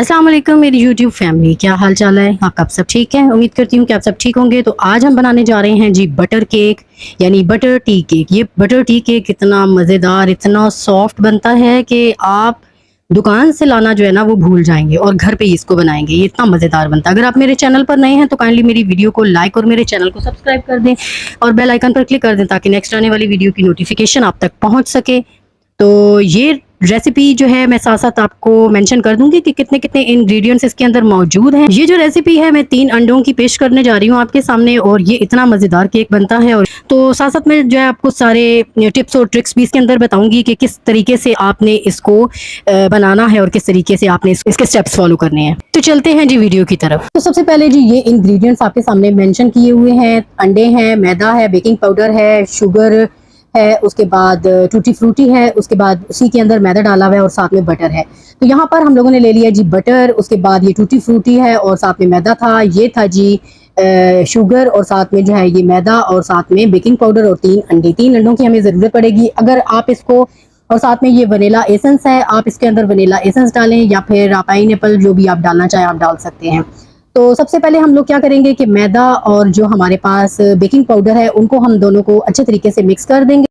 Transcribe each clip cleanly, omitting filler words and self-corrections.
अस्सलाम वालेकुम मेरी यूट्यूब फैमिली, क्या हाल चाल है आप सब ठीक है। उम्मीद करती हूँ कि आप सब ठीक होंगे। तो आज हम बनाने जा रहे हैं जी बटर केक यानी बटर टी केक। ये बटर टी केक इतना मज़ेदार, इतना सॉफ्ट बनता है कि आप दुकान से लाना जो है ना वो भूल जाएंगे और घर पे ही इसको बनाएंगे। ये इतना मज़ेदार बनता है। अगर आप मेरे चैनल पर नए हैं तो काइंडली मेरी वीडियो को लाइक और मेरे चैनल को सब्सक्राइब कर दें और बेल आइकन पर क्लिक कर दें ताकि नेक्स्ट आने वाली वीडियो की नोटिफिकेशन आप तक पहुँच सके। तो ये रेसिपी जो है मैं साथ साथ आपको मेंशन कर दूंगी कि कितने कितने इंग्रेडिएंट्स इसके अंदर मौजूद हैं। ये जो रेसिपी है मैं 3 अंडों की पेश करने जा रही हूँ आपके सामने और ये इतना मज़ेदार केक बनता है। और तो साथ साथ मैं जो है आपको सारे टिप्स और ट्रिक्स भी इसके अंदर बताऊंगी कि किस तरीके से आपने इसको बनाना है और किस तरीके से आपने इसके स्टेप्स फॉलो करने हैं। तो चलते हैं जी वीडियो की तरफ। तो सबसे पहले जी ये इंग्रेडिएंट्स आपके सामने मेंशन किए हुए हैं। अंडे हैं, मैदा है, बेकिंग पाउडर है, शुगर है, उसके बाद टूटी फ्रूटी है, उसके बाद उसी के अंदर मैदा डाला हुआ है और साथ में बटर है। तो यहाँ पर हम लोगों ने ले लिया जी बटर, उसके बाद ये टूटी फ्रूटी है और साथ में मैदा था, ये था जी शुगर और साथ में जो है ये मैदा और साथ में बेकिंग पाउडर और 3 अंडे। 3 अंडों की हमें ज़रूरत पड़ेगी। अगर आप इसको और साथ में ये वनीला एसेंस है, आप इसके अंदर वनीला एसेंस डालें या फिर पाइनएप्पल जो भी आप डालना चाहें आप डाल सकते हैं। तो सबसे पहले हम लोग क्या करेंगे कि मैदा और जो हमारे पास बेकिंग पाउडर है उनको हम दोनों को अच्छे तरीके से मिक्स कर देंगे।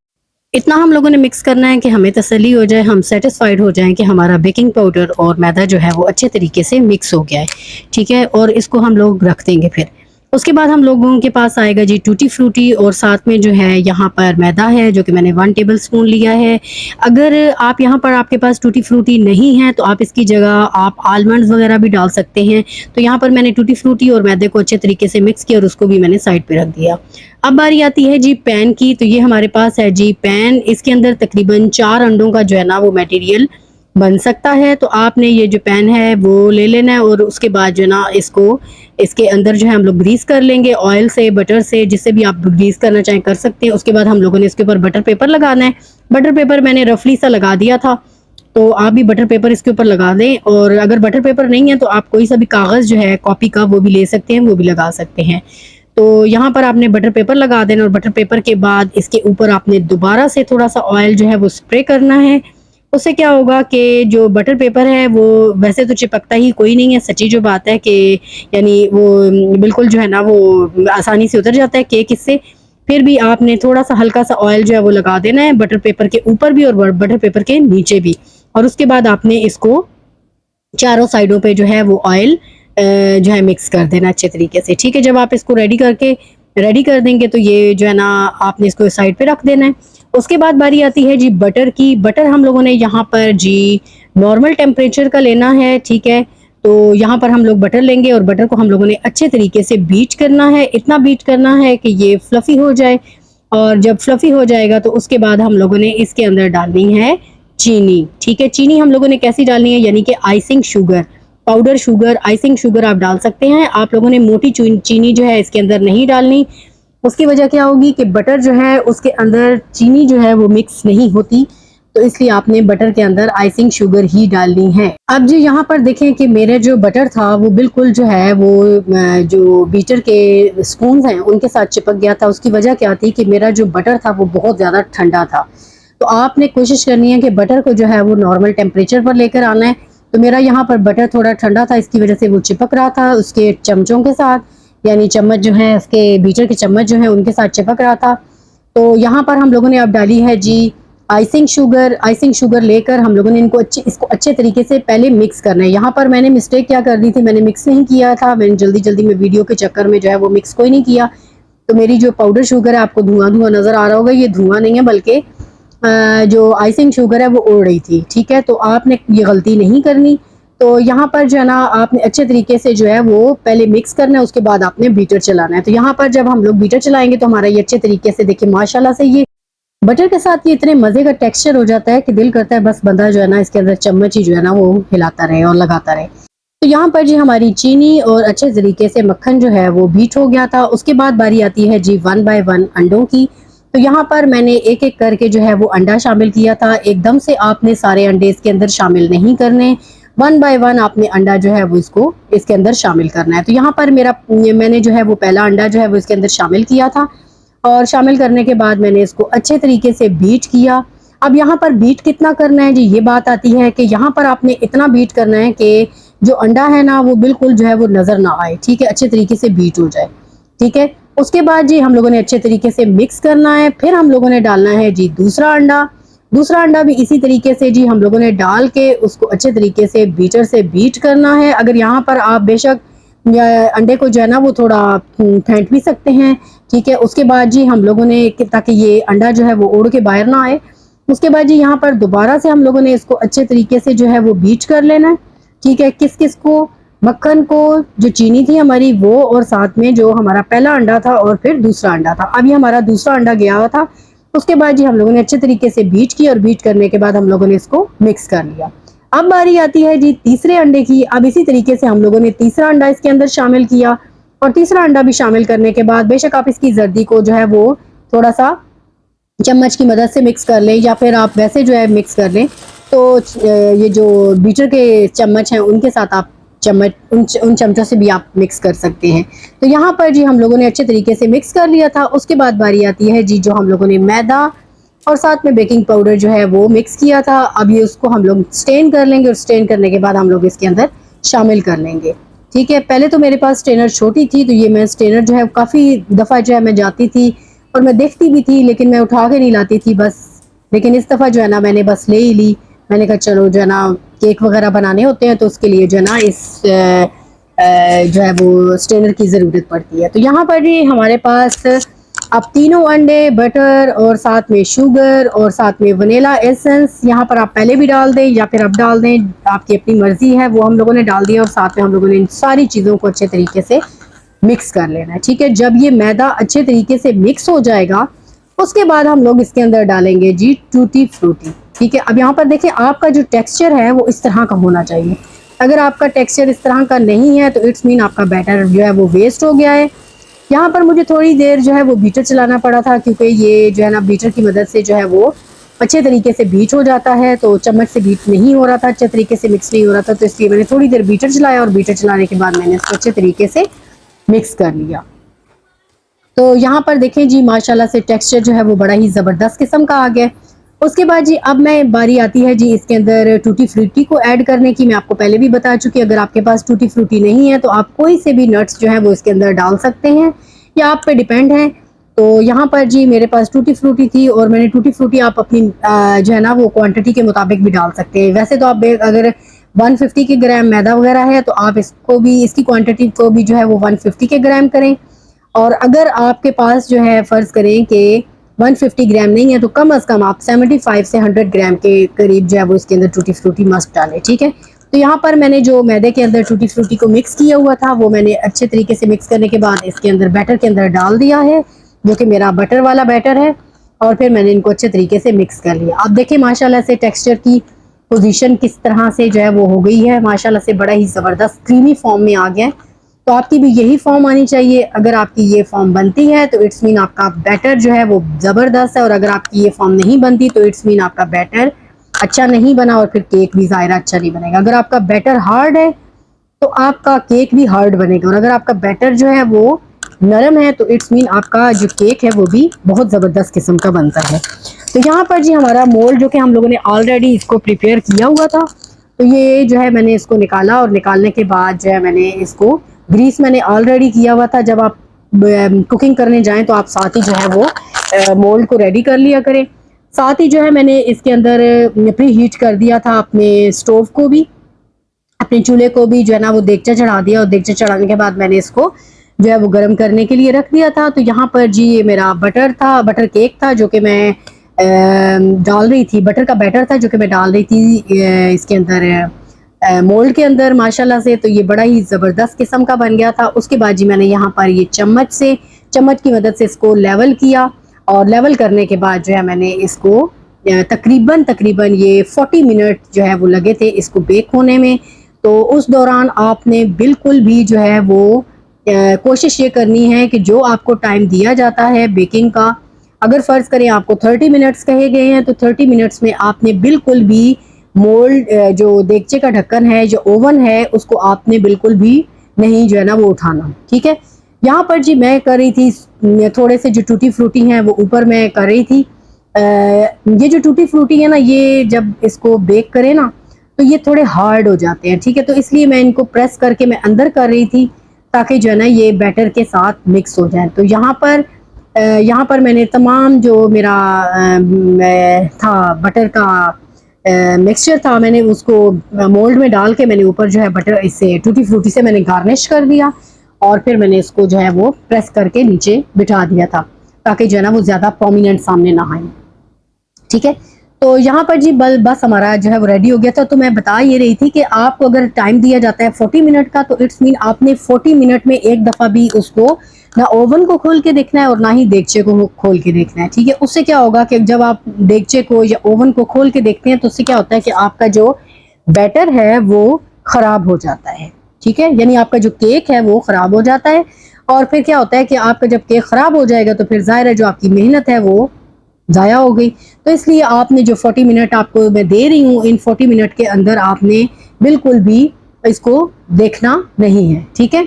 इतना हम लोगों ने मिक्स करना है कि हमें तसल्ली हो जाए, हम सेटिस्फाइड हो जाएं कि हमारा बेकिंग पाउडर और मैदा जो है वो अच्छे तरीके से मिक्स हो गया है। ठीक है, और इसको हम लोग रख देंगे। फिर उसके बाद हम लोगों के पास आएगा जी टूटी फ्रूटी और साथ में जो है यहाँ पर मैदा है जो कि मैंने 1 टेबल स्पून लिया है। अगर आप यहाँ पर आपके पास टूटी फ्रूटी नहीं है तो आप इसकी जगह आप आलमंड्स वगैरह भी डाल सकते हैं। तो यहाँ पर मैंने टूटी फ्रूटी और मैदे को अच्छे तरीके से मिक्स किया और उसको भी मैंने साइड पे रख दिया। अब बारी आती है जी पैन की। तो ये हमारे पास है जी पैन। इसके अंदर तकरीबन 4 अंडों का जो है ना वो मटेरियल बन सकता है। तो आपने ये जो पैन है वो ले लेना है और उसके बाद जो है ना इसको इसके अंदर जो है हम लोग ग्रीस कर लेंगे ऑयल से, बटर से, जिससे भी आप ग्रीस करना चाहें कर सकते हैं। उसके बाद हम लोगों ने इसके ऊपर बटर पेपर लगाना है। बटर पेपर मैंने रफली सा लगा दिया था, तो आप भी बटर पेपर इसके ऊपर लगा दें। और अगर बटर पेपर नहीं है तो आप कोई सा भी कागज़ जो है कॉपी का वो भी ले सकते हैं, वो भी लगा सकते हैं। तो यहाँ पर आपने बटर पेपर लगा देना और बटर पेपर के बाद इसके ऊपर आपने दोबारा से थोड़ा सा ऑयल जो है वो स्प्रे करना है। उससे क्या होगा कि जो बटर पेपर है वो वैसे तो चिपकता ही कोई नहीं है, सच्ची जो बात है कि यानी वो बिल्कुल जो है ना वो आसानी से उतर जाता है केक इससे। फिर भी आपने थोड़ा सा हल्का सा ऑयल जो है वो लगा देना है बटर पेपर के ऊपर भी और बटर पेपर के नीचे भी। और उसके बाद आपने इसको चारों साइडों पे जो है वो ऑयल जो है मिक्स कर देना अच्छे तरीके से। ठीक है, जब आप इसको रेडी कर देंगे तो ये जो है ना आपने इसको साइड पे रख देना है। उसके बाद बारी आती है जी बटर की। बटर हम लोगों ने यहाँ पर जी नॉर्मल टेम्परेचर का लेना है। ठीक है, तो यहाँ पर हम लोग बटर लेंगे और बटर को हम लोगों ने अच्छे तरीके से बीट करना है। इतना बीट करना है कि ये फ्लफी हो जाए। और जब फ्लफी हो जाएगा तो उसके बाद हम लोगों ने इसके अंदर डालनी है चीनी। ठीक है, चीनी हम लोगों ने कैसी डालनी है, यानी कि icing sugar, powder sugar, icing sugar आप डाल सकते हैं। आप लोगों ने मोटी चीनी जो है इसके अंदर नहीं डालनी। उसकी वजह क्या होगी कि बटर जो है उसके अंदर चीनी जो है वो मिक्स नहीं होती, तो इसलिए आपने बटर के अंदर आइसिंग शुगर ही डालनी है। अब जी यहाँ पर देखें कि मेरे जो बटर था वो बिल्कुल जो है वो जो बीटर के स्पून हैं उनके साथ चिपक गया था। उसकी वजह क्या थी कि मेरा जो बटर था वो बहुत ज़्यादा ठंडा था। तो आपने कोशिश करनी है कि बटर को जो है वो नॉर्मल टेम्परेचर पर लेकर आना है। तो मेरा यहाँ पर बटर थोड़ा ठंडा था, इसकी वजह से वो चिपक रहा था उसके चमचों के साथ, यानी चम्मच जो है उसके बीटर के चम्मच जो है उनके साथ चिपक रहा था। तो यहाँ पर हम लोगों ने अब डाली है जी आइसिंग शुगर। आइसिंग शुगर लेकर हम लोगों ने इसको अच्छे तरीके से पहले मिक्स करना है। यहाँ पर मैंने मिस्टेक क्या कर दी थी, मैंने मिक्स नहीं किया था। मैंने जल्दी में वीडियो के चक्कर में जो है वो मिक्स कोई नहीं किया। तो मेरी जो पाउडर शुगर है, आपको धुआं नज़र आ रहा होगा, ये धुआं नहीं है बल्कि जो आइसिंग शुगर है वो उड़ रही थी। ठीक है, तो आपने ये गलती नहीं करनी। तो यहाँ पर जो है ना आपने अच्छे तरीके से जो है वो पहले मिक्स करना है, उसके बाद आपने बीटर चलाना है। तो यहाँ पर जब हम लोग बीटर चलाएंगे तो हमारा ये अच्छे तरीके से देखिए माशाल्लाह से ये बटर के साथ ये इतने मज़े का टेक्सचर हो जाता है कि दिल करता है बस बंदा जो है ना इसके अंदर चम्मच ही जो है ना वो हिलाता रहे और लगाता रहे। तो यहाँ पर जी हमारी चीनी और अच्छे तरीके से मक्खन जो है वो बीट हो गया था। उसके बाद बारी आती है जी 1 बाय 1 अंडों की। तो यहाँ पर मैंने एक एक करके जो है वो अंडा शामिल किया था। एकदम से आपने सारे अंडे इसके अंदर शामिल नहीं करने, 1 बाय 1 आपने अंडा जो है वो इसके अंदर शामिल करना है। तो यहाँ पर मैंने जो है वो पहला अंडा जो है वो इसके अंदर शामिल किया था और शामिल करने के बाद मैंने इसको अच्छे तरीके से बीट किया। अब यहाँ पर बीट कितना करना है जी, ये बात आती है कि यहाँ पर आपने इतना बीट करना है कि जो अंडा है ना वो बिल्कुल जो है वो नज़र ना आए, ठीक है, अच्छे तरीके से बीट हो जाए, ठीक है। उसके बाद जी हम लोगों ने अच्छे तरीके से मिक्स करना है। फिर हम लोगों ने डालना है जी दूसरा अंडा। दूसरा अंडा भी इसी तरीके से जी हम लोगों ने डाल के उसको अच्छे तरीके से बीटर से बीट करना है। अगर यहाँ पर आप बेशक अंडे को जो है ना वो थोड़ा फेंट भी सकते हैं, ठीक है। उसके बाद जी हम लोगों ने, ताकि ये अंडा जो है वो उड़ के बाहर ना आए, उसके बाद जी यहाँ पर दोबारा से हम लोगों ने इसको अच्छे तरीके से जो है वो बीट कर लेना है, ठीक है। किस किस को? मक्खन को, जो चीनी थी हमारी वो, और साथ में जो हमारा पहला अंडा था और फिर दूसरा अंडा था। अब ये हमारा दूसरा अंडा गया हुआ था। उसके बाद जी हम लोगों ने अच्छे तरीके से बीट किया और बीट करने के बाद हम लोगों ने इसको मिक्स कर लिया। अब बारी आती है जी तीसरे अंडे की। अब इसी तरीके से हम लोगों ने तीसरा अंडा इसके अंदर शामिल किया, और तीसरा अंडा भी शामिल करने के बाद बेशक आप इसकी जर्दी को जो है वो थोड़ा सा चम्मच की मदद से मिक्स कर लें, या फिर आप वैसे जो है मिक्स कर लें। तो ये जो बीटर के चम्मच हैं उनके साथ आप चम्मच उन चमचों से भी आप मिक्स कर सकते हैं। तो यहाँ पर जी हम लोगों ने अच्छे तरीके से मिक्स कर लिया था। उसके बाद बारी आती है जी जो हम लोगों ने मैदा और साथ में बेकिंग पाउडर जो है वो मिक्स किया था। अब ये उसको हम लोग स्टेन कर लेंगे, और स्टेन करने के बाद हम लोग इसके अंदर शामिल कर लेंगे, ठीक है। पहले तो मेरे पास स्टेनर छोटी थी, तो ये मैं स्टेनर जो है काफ़ी दफ़ा जो है मैं जाती थी और मैं देखती भी थी, लेकिन मैं उठा के नहीं लाती थी बस। लेकिन इस दफ़ा जो है ना मैंने बस ले ही ली। मैंने कहा चलो जो है ना केक वगैरह बनाने होते हैं तो उसके लिए जो है ना इस जो है वो स्ट्रेनर की ज़रूरत पड़ती है। तो यहाँ पर भी हमारे पास अब तीनों अंडे, बटर और साथ में शुगर और साथ में वनीला एसेंस, यहाँ पर आप पहले भी डाल दें या फिर अब डाल दें, आपकी अपनी मर्ज़ी है। वो हम लोगों ने डाल दिया और साथ में हम लोगों ने इन सारी चीज़ों को अच्छे तरीके से मिक्स कर लेना है, ठीक है। जब ये मैदा अच्छे तरीके से मिक्स हो जाएगा उसके बाद हम लोग इसके अंदर डालेंगे जी टूटी फ्रूटी, ठीक है। अब यहाँ पर देखिए आपका जो टेक्सचर है वो इस तरह का होना चाहिए। अगर आपका टेक्सचर इस तरह का नहीं है तो इट्स मीन आपका बैटर जो है वो वेस्ट हो गया है। यहाँ पर मुझे थोड़ी देर जो है वो बीटर चलाना पड़ा था, क्योंकि ये जो है ना बीटर की मदद से जो है वो अच्छे तरीके से बीट हो जाता है। तो चम्मच से बीट नहीं हो रहा था, अच्छे तरीके से मिक्स नहीं हो रहा था, तो इसलिए मैंने थोड़ी देर बीटर चलाया और बीटर चलाने के बाद मैंने इसको अच्छे तरीके से मिक्स कर लिया। तो यहाँ पर देखें जी माशाल्लाह से टेक्सचर जो है वो बड़ा ही ज़बरदस्त किस्म का आ गया। उसके बाद जी अब मैं बारी आती है जी इसके अंदर टूटी फ्रूटी को ऐड करने की। मैं आपको पहले भी बता चुकी, अगर आपके पास टूटी फ्रूटी नहीं है तो आप कोई से भी नट्स जो है वो इसके अंदर डाल सकते हैं, या आप पे डिपेंड है। तो यहाँ पर जी मेरे पास टूटी फ्रूटी थी और मैंने टूटी फ्रूटी आप अपनी जो है ना वो क्वांटिटी के मुताबिक भी डाल सकते हैं। वैसे तो आप अगर 150 के ग्राम मैदा वगैरह है तो आप इसको भी, इसकी क्वांटिटी को भी जो है वो 150 के ग्राम करें। और अगर आपके पास जो है फ़र्ज़ करें कि 150 ग्राम नहीं है तो कम अज़ कम आप 75 से 100 ग्राम के करीब जो है वो इसके अंदर टूटी फ्रूटी मस्ट डालें, ठीक है। तो यहाँ पर मैंने जो मैदे के अंदर टूटी फ्रूटी को मिक्स किया हुआ था वो मैंने अच्छे तरीके से मिक्स करने के बाद इसके अंदर बैटर के अंदर डाल दिया है, जो कि मेरा बटर वाला बैटर है। और फिर मैंने इनको अच्छे तरीके से मिक्स कर लिया। आप देखें माशाल्लाह से टेक्सचर की पोजीशन किस तरह से जो है वो हो गई है, माशाल्लाह से बड़ा ही ज़बरदस्त क्रीमी फॉर्म में आ गया है। तो आपकी भी यही फॉर्म आनी चाहिए। अगर आपकी ये फॉर्म बनती है तो इट्स मीन आपका बैटर जो है वो ज़बरदस्त है, और अगर आपकी ये फॉर्म नहीं बनती तो इट्स मीन आपका बैटर अच्छा नहीं बना, और फिर केक भी ज़ाहिर अच्छा नहीं बनेगा। अगर आपका बैटर हार्ड है तो आपका केक भी हार्ड बनेगा, और अगर आपका बैटर जो है वो नरम है तो इट्स मीन आपका जो केक है वो भी बहुत ज़बरदस्त किस्म का बनता है। तो यहाँ पर जी हमारा मोल्ड जो कि हम लोगों ने ऑलरेडी इसको प्रिपेयर किया हुआ था, तो ये जो है मैंने इसको निकाला, और निकालने के बाद जो है मैंने इसको ग्रीस मैंने ऑलरेडी किया हुआ था। जब आप कुकिंग करने जाएं तो आप साथ ही जो है वो मोल्ड को रेडी कर लिया करें। साथ ही जो है मैंने इसके अंदर प्री हीट कर दिया था अपने स्टोव को भी, अपने चूल्हे को भी जो है ना वो देगचा चढ़ा दिया, और देगचा चढ़ाने के बाद मैंने इसको जो है वो गर्म करने के लिए रख दिया था। तो यहाँ पर जी ये मेरा बटर था, बटर केक था जो कि मैं डाल रही थी, बटर का बैटर था जो कि मैं डाल रही थी इसके अंदर मोल्ड के अंदर माशाल्लाह से। तो ये बड़ा ही ज़बरदस्त किस्म का बन गया था। उसके बाद जी मैंने यहाँ पर ये चम्मच की मदद से इसको लेवल किया, और लेवल करने के बाद जो है मैंने इसको तकरीबन ये 40 मिनट जो है वो लगे थे इसको बेक होने में। तो उस दौरान आपने बिल्कुल भी जो है वो कोशिश ये करनी है कि जो आपको टाइम दिया जाता है बेकिंग का, अगर फ़र्ज़ करें आपको 30 मिनट्स कहे गए हैं तो 30 मिनट्स में आपने बिल्कुल भी मोल्ड जो देगचे का ढक्कन है, जो ओवन है, उसको आपने बिल्कुल भी नहीं जो है ना वो उठाना, ठीक है। यहाँ पर जी मैं कर रही थी थोड़े से जो टूटी फ्रूटी हैं वो ऊपर मैं कर रही थी। ये जो टूटी फ्रूटी है ना, ये जब इसको बेक करें ना तो ये थोड़े हार्ड हो जाते हैं, ठीक है। तो इसलिए मैं इनको प्रेस करके मैं अंदर कर रही थी ताकि जो है ना ये बैटर के साथ मिक्स हो जाए। तो यहाँ पर मैंने तमाम जो मेरा था बटर का मिक्सचर था, मैंने उसको मोल्ड में डाल के मैंने ऊपर जो है बटर इससे टूटी फ्रूटी से मैंने गार्निश कर दिया और फिर मैंने इसको जो है वो प्रेस करके नीचे बिठा दिया था ताकि जो है ना वो ज़्यादा प्रोमिनेंट सामने ना आए, ठीक है। तो यहाँ पर जी बस हमारा जो है वो रेडी हो गया था। तो मैं बता ये रही थी कि आपको अगर टाइम दिया जाता है 40 मिनट का, तो इट्स मीन आपने 40 मिनट में एक दफ़ा भी उसको ना ओवन को खोल के देखना है और ना ही देगचे को खोल के देखना है, ठीक है। उससे क्या होगा कि जब आप देगचे को या ओवन को खोल के देखते हैं तो उससे क्या होता है कि आपका जो बैटर है वो ख़राब हो जाता है, ठीक है। यानी आपका जो केक है वो ख़राब हो जाता है और फिर क्या होता है कि आपका जब केक ख़राब हो जाएगा तो फिर ज़ाहिर है जो आपकी मेहनत है वो ज़ाया हो गई। तो इसलिए आपने जो 40 मिनट आपको मैं दे रही हूँ, इन 40 मिनट के अंदर आपने बिल्कुल भी इसको देखना नहीं है, ठीक है।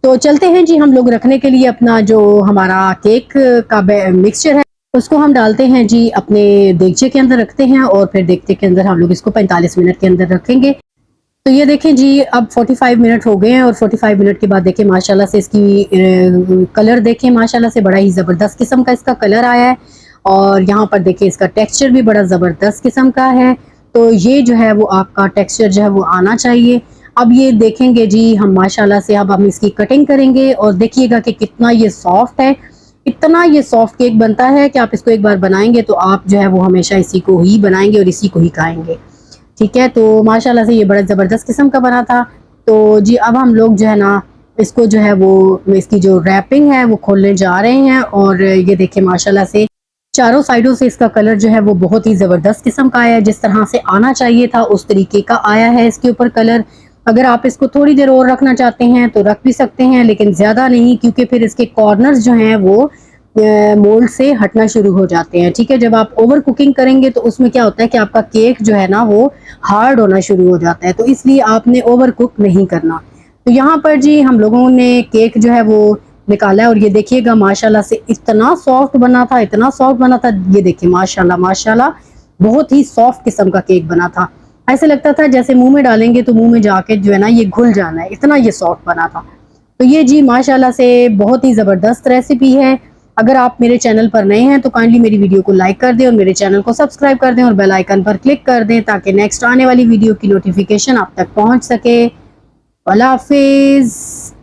तो चलते हैं जी, हम लोग रखने के लिए अपना जो हमारा केक का मिक्सचर है उसको हम डालते हैं जी अपने देगचे के अंदर रखते हैं और फिर देगचे के अंदर हम लोग इसको 45 मिनट के अंदर रखेंगे। तो ये देखें जी अब 45 मिनट हो गए हैं और 45 मिनट के बाद देखें माशाल्लाह से इसकी कलर देखें, माशाल्लाह से बड़ा ही ज़बरदस्त किस्म का इसका कलर आया है और यहाँ पर देखिए इसका टेक्सचर भी बड़ा ज़बरदस्त किस्म का है। तो ये जो है वो आपका टेक्सचर जो है वो आना चाहिए। अब ये देखेंगे जी हम माशाल्लाह से, अब हम इसकी कटिंग करेंगे और देखिएगा कि कितना ये सॉफ्ट है। इतना ये सॉफ्ट केक बनता है कि आप इसको एक बार बनाएंगे तो आप जो है वो हमेशा इसी को ही बनाएंगे और इसी को ही खाएंगे, ठीक है। तो माशाल्लाह से ये बड़ा ज़बरदस्त किस्म का बना था। तो जी अब हम लोग जो है ना इसको जो है वो इसकी जो रैपिंग है वो खोलने जा रहे हैं और ये देखिए माशाल्लाह से चारों साइडों से इसका कलर जो है वो बहुत ही ज़बरदस्त किस्म का आया है, जिस तरह से आना चाहिए था उस तरीके का आया है इसके ऊपर कलर। अगर आप इसको थोड़ी देर और रखना चाहते हैं तो रख भी सकते हैं, लेकिन ज़्यादा नहीं, क्योंकि फिर इसके कॉर्नर्स जो हैं वो मोल्ड से हटना शुरू हो जाते हैं, ठीक है। जब आप ओवर कुकिंग करेंगे तो उसमें क्या होता है कि आपका केक जो है ना वो हार्ड होना शुरू हो जाता है, तो इसलिए आपने ओवर कुक नहीं करना। तो यहाँ पर जी हम लोगों ने केक जो है वो निकाला है और ये देखिएगा माशाल्लाह से इतना सॉफ्ट बना था, इतना सॉफ्ट बना था। ये देखिए माशाल्लाह माशाल्लाह बहुत ही सॉफ्ट किस्म का केक बना था। ऐसे लगता था जैसे मुंह में डालेंगे तो मुंह में जाके जो है ना ये घुल जाना है, इतना ये सॉफ्ट बना था। तो ये जी माशाल्लाह से बहुत ही ज़बरदस्त रेसिपी है। अगर आप मेरे चैनल पर नए हैं तो काइंडली मेरी वीडियो को लाइक कर दें और मेरे चैनल को सब्सक्राइब कर दें और बेल आइकन पर क्लिक कर दें ताकि नेक्स्ट आने वाली वीडियो की नोटिफिकेशन आप तक पहुंच सके। अल्लाह हाफिज़।